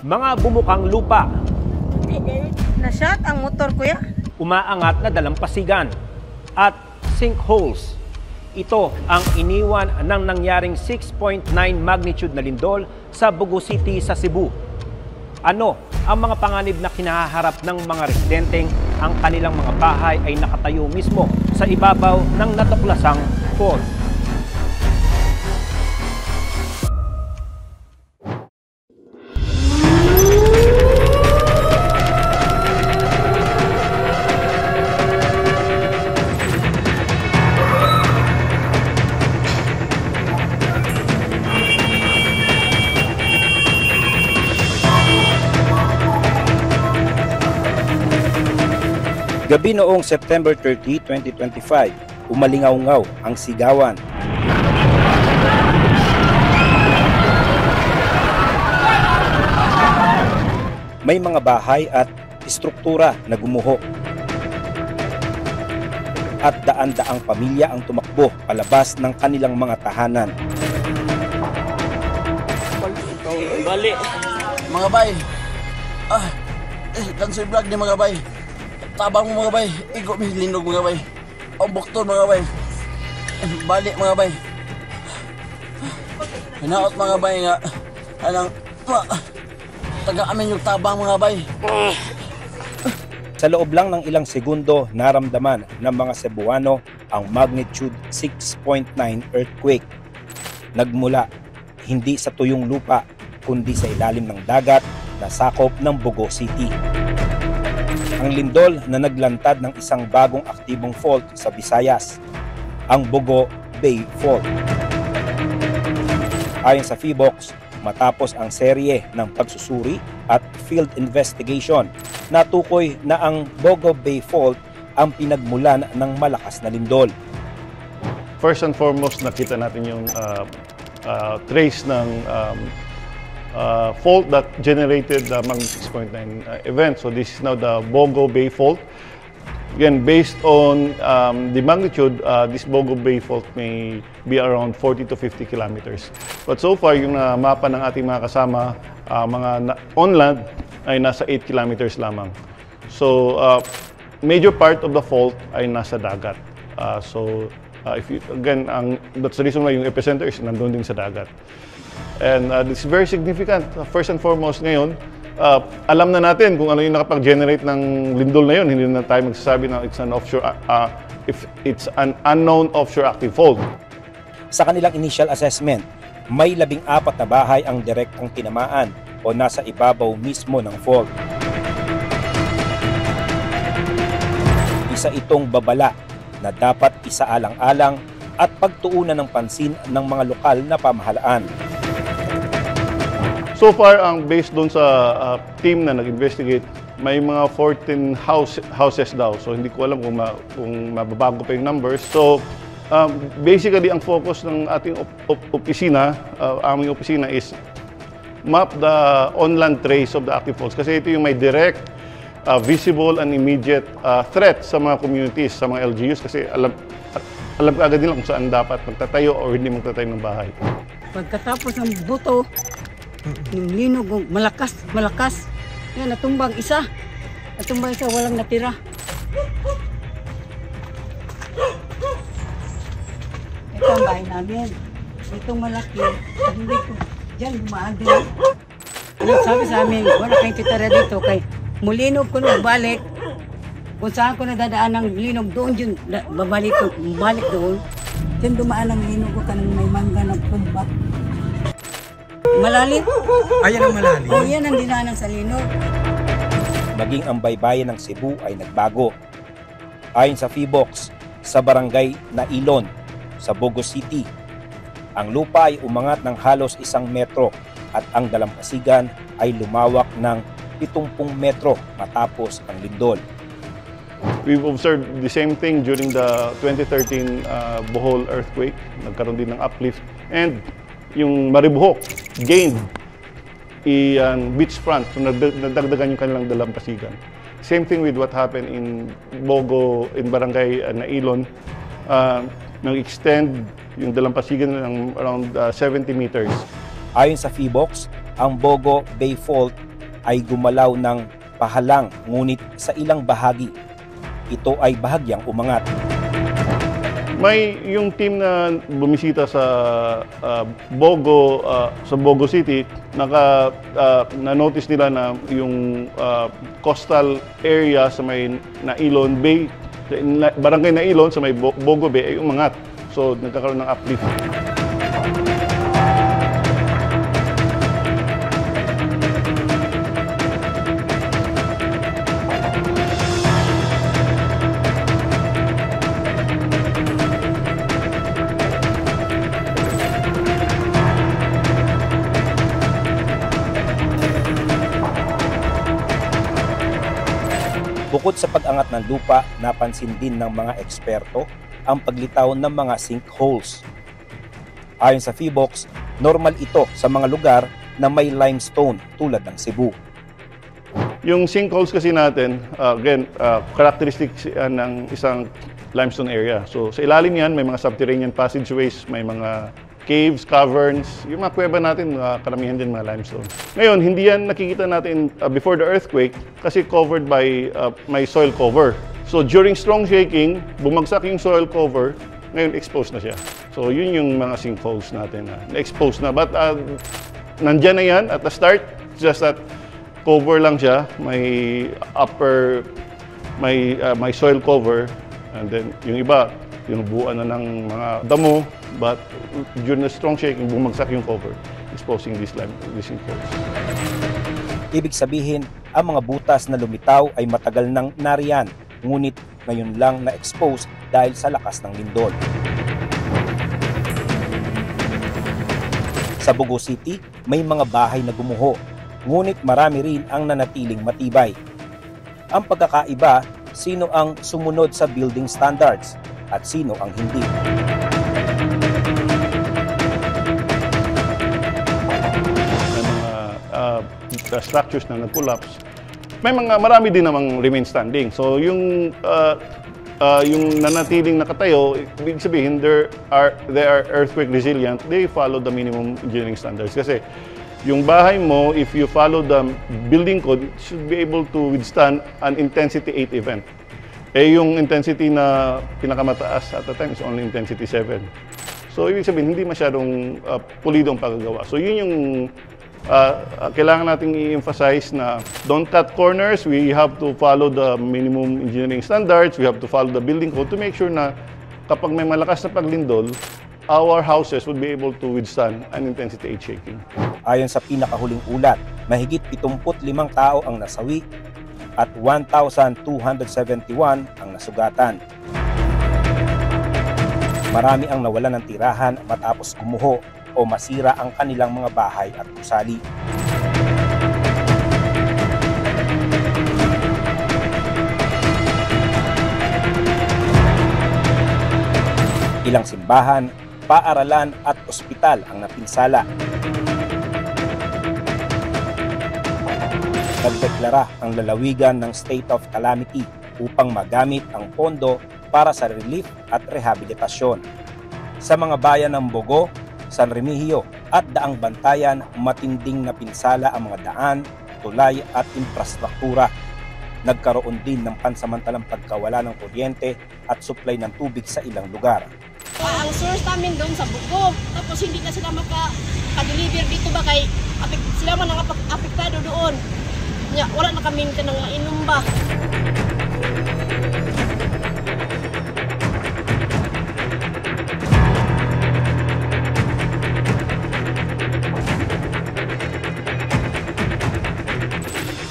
Mga bumukang lupa, Na-shot ang motor kuya. umaangat na dalampasigan, at sinkholes. Ito ang iniwan ng nangyaring 6.9 magnitude na lindol sa Bogo City sa Cebu. Ano ang mga panganib na kinaharap ng mga residenteng ang kanilang mga bahay ay nakatayo mismo sa ibabaw ng natuklasang fault? Gabi noong September 30, 2025, umalingaw-ngaw ang sigawan. May mga bahay at istruktura na gumuho. At daan-daang pamilya ang tumakbo palabas ng kanilang mga tahanan. Bali. Mga bay. Kansoy vlog ni mga bay. Tabang mo mga bay. Igo mi linog mga bay. Ang bukton mga bay. Bali mga bay. Hinaot mga bay nga. Anang taga amin yung tabang mga bay. Sa loob lang ng ilang segundo, naramdaman ng mga Cebuano ang magnitude 6.9 earthquake. Nagmula hindi sa tuyong lupa, kundi sa ilalim ng dagat na sakop ng Bogo City. Ang lindol na naglantad ng isang bagong aktibong fault sa Visayas, ang Bogo Bay Fault. Ayon sa PHIVOLCS, matapos ang serye ng pagsusuri at field investigation, natukoy na ang Bogo Bay Fault ang pinagmulan ng malakas na lindol. First and foremost, nakita natin yung trace ng fault that generated the magnitude 6.9 event. So this is now the Bogo Bay Fault. Again, based on the magnitude, this Bogo Bay Fault may be around 40 to 50 kilometers. But so far, yung mapa ng ating mga kasama, mga on land, ay nasa 8 kilometers lamang. So, major part of the fault ay nasa dagat. That's the reason why yung epicenter is nandun din sa dagat. And this is very significant. First and foremost ngayon, alam na natin kung ano yung nakapag-generate ng lindol na yun. Hindi na tayo magsasabi na it's an offshore, if it's an unknown offshore active fault. Sa kanilang initial assessment, may 14 na bahay ang direktang tinamaan o nasa ibabaw mismo ng fault. Isa itong babala na dapat isaalang-alang at pagtuunan ng pansin ng mga lokal na pamahalaan. So far, based doon sa team na nag-investigate, may mga 14 houses daw. So hindi ko alam kung mababago pa yung numbers. So basically, ang focus ng ating opisina, aming opisina is map the on-land trace of the active faults. Kasi ito yung may direct, visible and immediate threat sa mga communities, sa mga LGUs. Kasi alam agad nila kung saan dapat magtatayo o hindi magtatayo ng bahay. Pagkatapos ng buto, yung linog, malakas. Yan, natumbang isa, walang natira. Ito ang bahay namin. Itong malaki, hindi ko, dyan dumaan din. Sabi sa amin, wala kayong titira dito, kay mulinog ko nung balik. Kung saan ko nadadaan ng linog doon, yun, balik doon. Diyan dumaan ang linog ko, kanang may mangga ng tumbak. Malalim? Ayan ang malalim? O, yan ang dinaanan sa linog. Maging ang baybayin ng Cebu ay nagbago. Ayon sa PHIVOLCS, sa barangay Nailon, sa Bogo City, ang lupa ay umangat ng halos 1 metro at ang dalampasigan ay lumawak ng 70 metro matapos ang lindol. We've observed the same thing during the 2013 Bohol earthquake. Nagkaroon din ng uplift. And yung Maribohok gained beachfront, so nadagdagan yung kanilang dalampasigan. Same thing with what happened in Bogo, in Barangay Nailon. Nag-extend yung dalampasigan ng around 70 meters. Ayon sa PHIVOLCS, ang Bogo Bay Fault ay gumalaw ng pahalang, ngunit sa ilang bahagi, ito ay bahagyang umangat. May yung team na bumisita sa Bogo City, na-notice nila na yung coastal area sa may Nailon Bay, barangay Nailon sa may Bogo Bay ay umangat. So nagkakaroon ng uplift. Bukod sa pag-angat ng lupa, napansin din ng mga eksperto ang paglitaw ng mga sinkholes. Ayon sa PHIVOLCS, normal ito sa mga lugar na may limestone tulad ng Cebu. Yung sinkholes kasi natin, again, characteristics ng isang limestone area. So sa ilalim yan, may mga subterranean passageways, may mga caves, caverns, yung mga kuweba natin, karamihan din mga limestone. Ngayon, hindi yan nakikita natin before the earthquake kasi covered by may soil cover. So during strong shaking, bumagsak yung soil cover, ngayon exposed na siya. So yun yung mga sinkholes natin na-expose na. But nandyan na yan at the start, just that cover lang siya, may may soil cover, and then yung iba, tinubuan na ng mga damo, but during the strong shaking, bumagsak yung cover, exposing these sinkholes. Ibig sabihin, ang mga butas na lumitaw ay matagal nang nariyan, ngunit ngayon lang na-expose dahil sa lakas ng lindol. Sa Bogo City, may mga bahay na gumuho, ngunit marami rin ang nanatiling matibay. Ang pagkakaiba, sino ang sumunod sa building standards at sino ang hindi. May mga structures na nag-collapse. Marami din namang remain standing. So yung nanatiling nakatayo, ibig sabihin they are earthquake resilient. They follow the minimum engineering standards. Kasi yung bahay mo, if you follow the building code, it should be able to withstand an intensity 8 event. Yung intensity na pinakamataas at the time is only intensity 7. So ibig sabihin, hindi masyadong pulido ang paggagawa. So yun yung kailangan nating i-emphasize na don't cut corners. We have to follow the minimum engineering standards. We have to follow the building code to make sure na kapag may malakas na paglindol, our houses would be able to withstand an intensity 8 shaking. Ayon sa pinakahuling ulat, mahigit 75 tao ang nasawi at 1,271 ang nasugatan. Marami ang nawalan ng tirahan matapos gumuho o masira ang kanilang mga bahay at gusali. Ilang simbahan, paaralan at ospital ang napinsala. Nagdeklara ang lalawigan ng state of calamity upang magamit ang pondo para sa relief at rehabilitasyon. Sa mga bayan ng Bogo, San Remigio at Daang Bantayan, matinding napinsala ang mga daan, tulay at infrastruktura. Nagkaroon din ng pansamantalang pagkawala ng kuryente at supply ng tubig sa ilang lugar. Ang source namin doon sa Bogo, tapos hindi na sila maka-deliver dito ba kay sila man ang apektado doon. Wala na kaming kanang inom ba.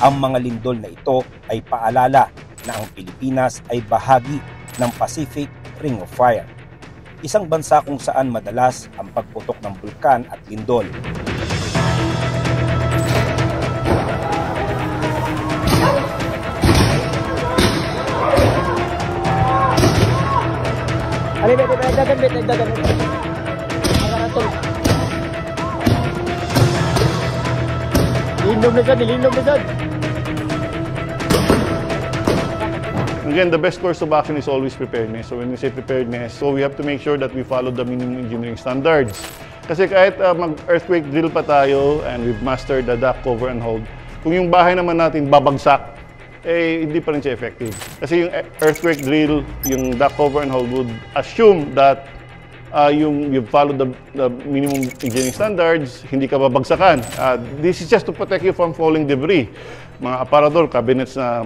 Ang mga lindol na ito ay paalala na ang Pilipinas ay bahagi ng Pacific Ring of Fire, isang bansa kung saan madalas ang pagputok ng bulkan at lindol. Again, the best course of action is always preparedness. So when we say preparedness, so we have to make sure that we follow the minimum engineering standards. Kasi kahit mag-earthquake drill pa tayo and we've mastered the duct cover and hold, Kung yung bahay naman natin babagsak, eh hindi pa rin siya effective. Kasi yung earthquake drill, yung duct cover and hole would assume that you've followed the minimum engineering standards, hindi ka babagsakan. This is just to protect you from falling debris. Mga aparador, cabinets na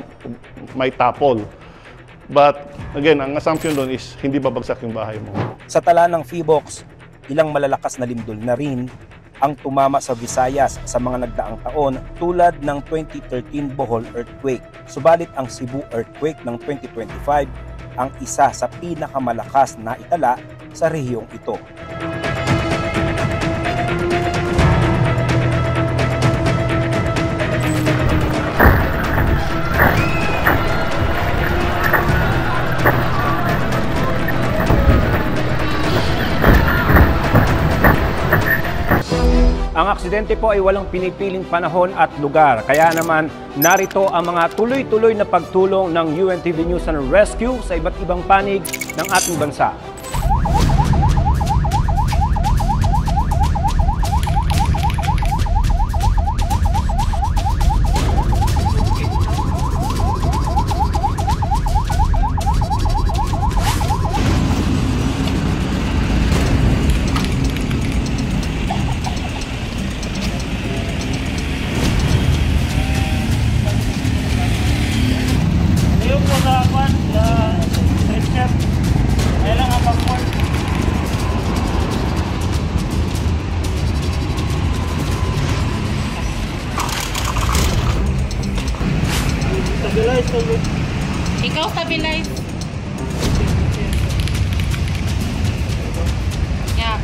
may tapol. But again, ang assumption doon is hindi babagsak yung bahay mo. Sa tala ng PHIVOLCS, ilang malalakas na lindol na rin ang tumama sa Visayas sa mga nagdaang taon tulad ng 2013 Bohol earthquake. Subalit ang Cebu earthquake ng 2025 ang isa sa pinakamalakas na itala sa rehiyong ito. Ang aksidente po ay walang pinipiling panahon at lugar. Kaya naman, narito ang mga tuloy-tuloy na pagtulong ng UNTV News and Rescue sa iba't ibang panig ng ating bansa. Ikaw stabilize. Yeah.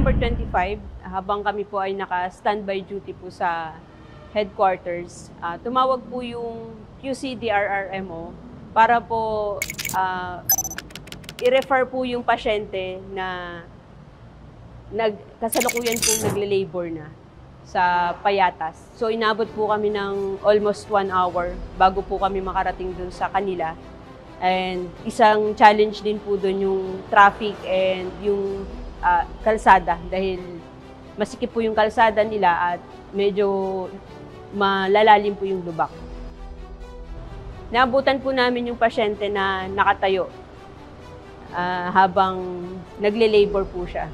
September 25, habang kami po ay naka-standby duty po sa headquarters, tumawag po yung QCDRRMO para po i-refer po yung pasyente na kasalukuyan pong nagle-labor na sa Payatas. So inabot po kami ng almost 1 hour bago po kami makarating dun sa kanila. And isang challenge din po dun yung traffic and yung kalsada dahil masikip po yung kalsada nila at medyo malalalim po yung lubak. Naabutan po namin yung pasyente na nakatayo habang nagle-labor po siya.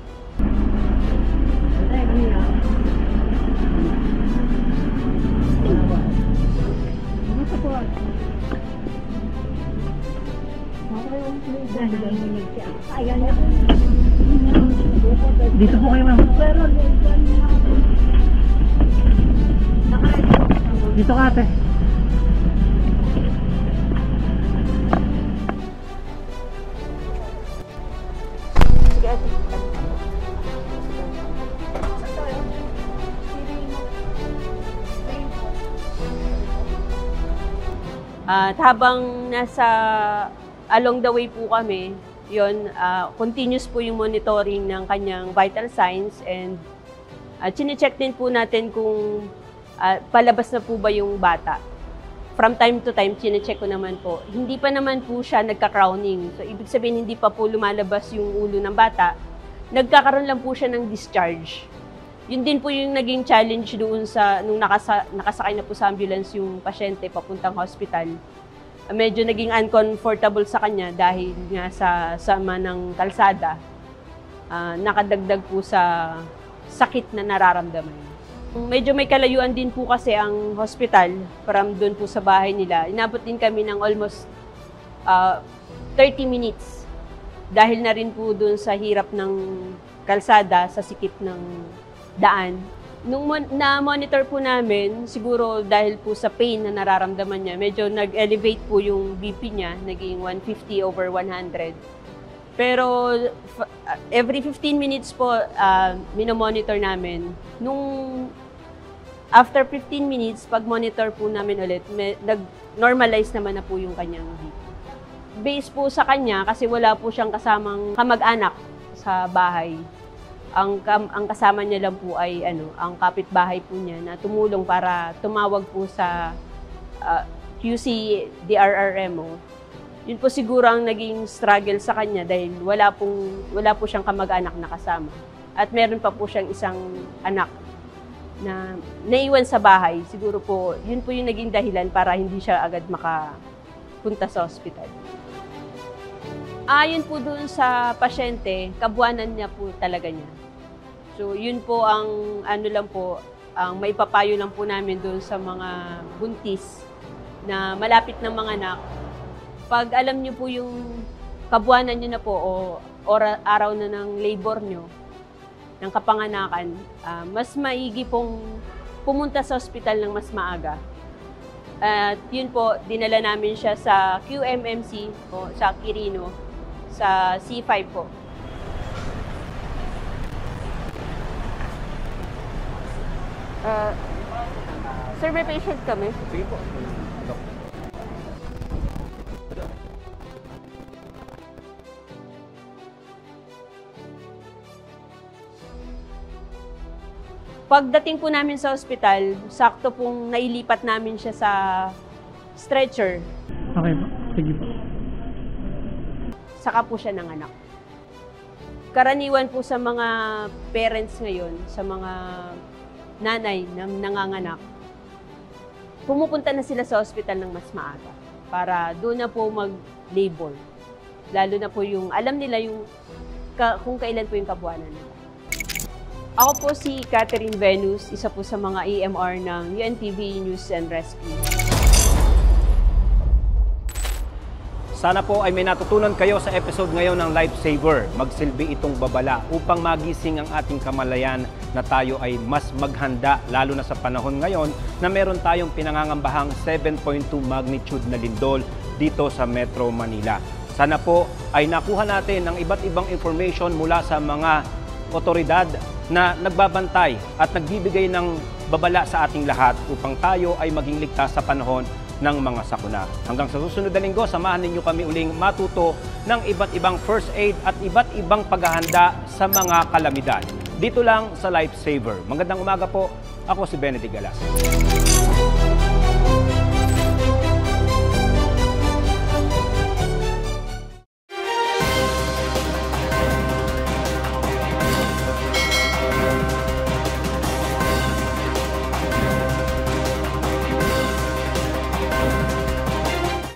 Dito po kayo, ma'am. Dito ka, ate. Sige, ate. At habang nasa along the way po kami, yun, continuous po yung monitoring ng kanyang vital signs and chine-check din po natin kung palabas na po ba yung bata. From time to time, chine-check ko naman po. Hindi pa naman po siya nagka-crowning. So, ibig sabihin, hindi pa po lumalabas yung ulo ng bata. Nagkakaroon lang po siya ng discharge. Yun din po yung naging challenge doon sa, nung nakasakay na po sa ambulance yung pasyente papuntang hospital. Medyo naging uncomfortable sa kanya dahil nga sa sama ng kalsada, nakadagdag po sa sakit na nararamdaman. Medyo may kalayuan din po kasi ang hospital from doon po sa bahay nila. Inabot din kami ng almost 30 minutes dahil na rin po doon sa hirap ng kalsada, sa sikip ng daan. Nung na-monitor po namin, siguro dahil po sa pain na nararamdaman niya, medyo nag-elevate po yung BP niya, naging 150/100. Pero every 15 minutes po, minomonitor namin. Nung after 15 minutes, pag-monitor po namin ulit, nag-normalize naman na po yung kanyang BP. Based po sa kanya, kasi wala po siyang kasamang kamag-anak sa bahay. Ang kasama niya lang po ay ang kapitbahay po niya na tumulong para tumawag po sa QC DRRMO. Yun po siguro ang naging struggle sa kanya dahil wala po siyang kamag-anak na kasama. At meron pa po siyang isang anak na naiwan sa bahay. Siguro po, yun po yung naging dahilan para hindi siya agad makapunta sa ospital. Ayon po doon sa pasyente, kabuanan niya po talaga niya. So, yun po ang ang maipapayo lang po namin doon sa mga buntis na malapit ng mga anak. Pag alam niyo po yung kabuanan niyo na po o araw na ng labor niyo, ng kapanganakan, mas maigi pong pumunta sa ospital ng mas maaga. At yun po, dinala namin siya sa QMMC o sa Quirino, sa C5 po. Sir, may patient kami. Sige po. Pagdating po namin sa ospital, sakto pong nailipat namin siya sa stretcher. Okay po. Sige po. Saka po siya nanganak. Karaniwan po sa mga parents ngayon, sa mga nanay na nanganganak, pumupunta na sila sa ospital ng mas maaga para doon na po mag-labor. Lalo na po yung, alam nila yung kung kailan po yung kabuanan nila. Ako po si Catherine Venus, isa po sa mga EMR ng UNTV News and Rescue. Sana po ay may natutunan kayo sa episode ngayon ng Lifesaver. Magsilbi itong babala upang magising ang ating kamalayan na tayo ay mas maghanda, lalo na sa panahon ngayon na meron tayong pinangangambahang 7.2 magnitude na lindol dito sa Metro Manila. Sana po ay nakuha natin ang iba't ibang information mula sa mga otoridad na nagbabantay at nagbibigay ng babala sa ating lahat upang tayo ay maging ligtas sa panahon ng mga sakuna. Hanggang sa susunod na linggo, samahan ninyo kami uling matuto ng iba't ibang first aid at iba't ibang paghahanda sa mga kalamidad. Dito lang sa Lifesaver. Magandang umaga po. Ako si Benedict Galas.